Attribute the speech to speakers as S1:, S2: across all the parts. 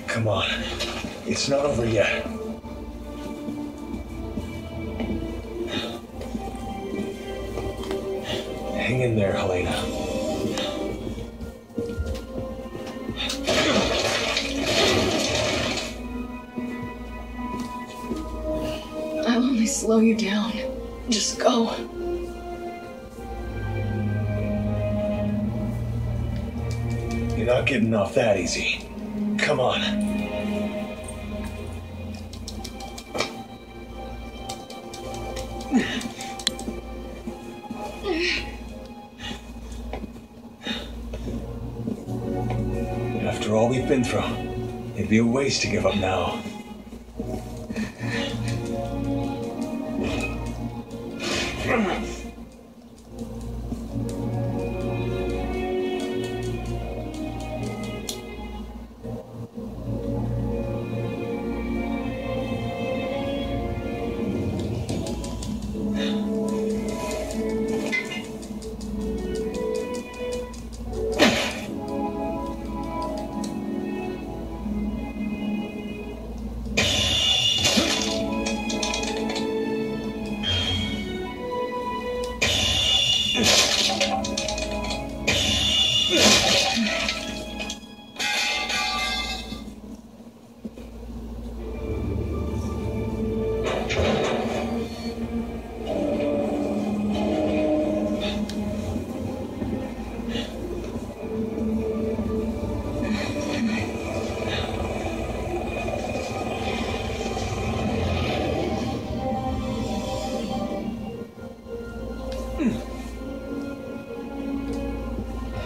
S1: Come on. It's not over yet. Hang in there, Helena.
S2: I'll only slow you down. Just go.
S1: You're not getting off that easy. Come on. After all we've been through, it'd be a waste to give up now.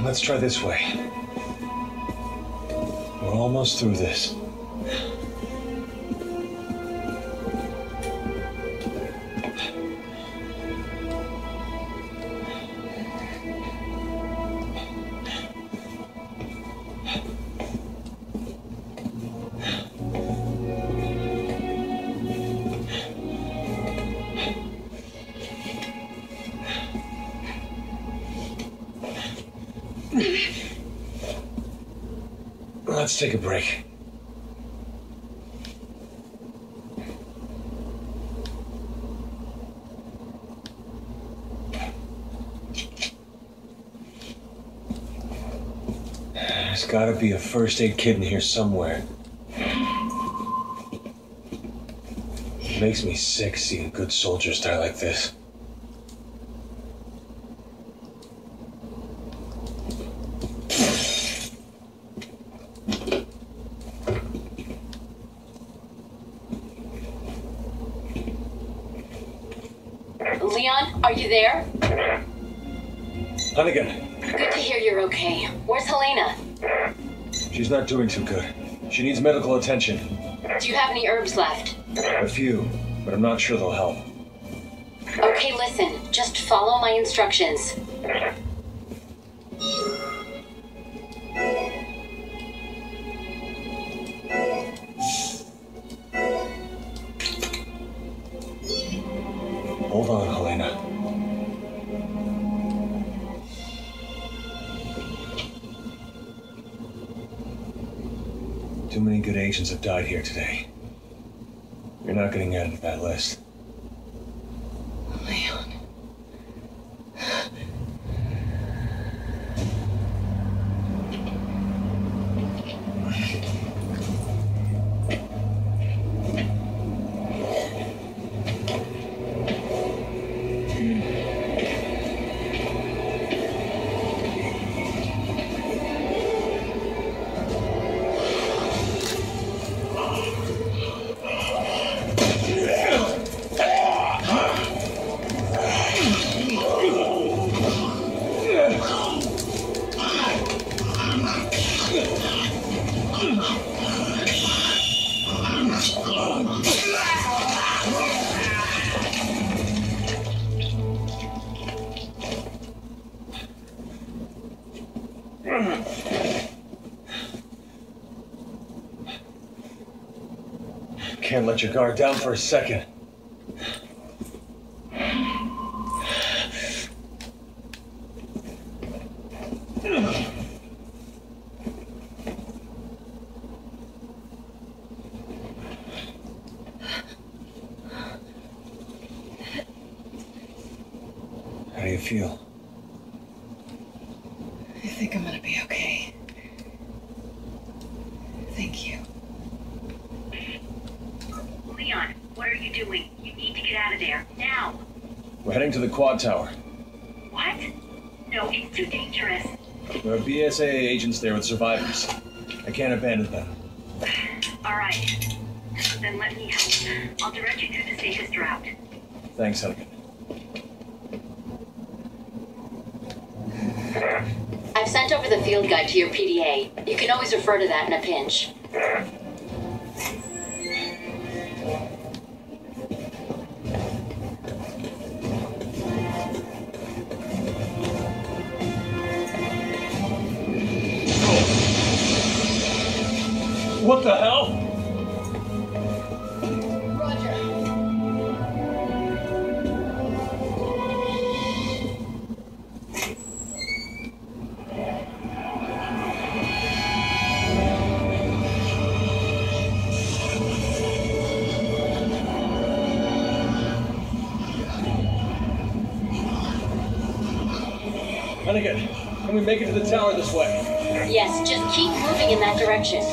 S1: Let's try this way. We're almost through this. Let's take a break. There's gotta be a first aid kit in here somewhere. It makes me sick seeing good soldiers die like this.
S3: Leon, are you there?
S1: Hunnigan.
S3: Good to hear you're okay. Where's Helena?
S1: She's not doing too good. She needs medical attention.
S3: Do you have any herbs left?
S1: A few, but I'm not sure they'll help.
S3: Okay, listen. Just follow my instructions.
S1: Hold on, Helena. Too many good agents have died here today. You're not getting added to that list.
S2: Leon.
S1: Can't let your guard down for a second. How do you feel?
S2: I think I'm gonna be okay. Thank you.
S4: Leon, what are you doing? You need to get out of there, now!
S1: We're heading to the quad tower.
S4: What? No, it's too dangerous.
S1: There are BSAA agents there with survivors. I can't abandon them.
S4: Alright. Then let me help. I'll direct you through the safest route.
S1: Thanks, Hunnigan.
S3: I've sent over the field guide to your PDA. You can always refer to that in a pinch.
S1: What the hell?
S2: Roger.
S1: Hunnigan, can we make it to the tower this way?
S3: Yes, just keep moving in that direction.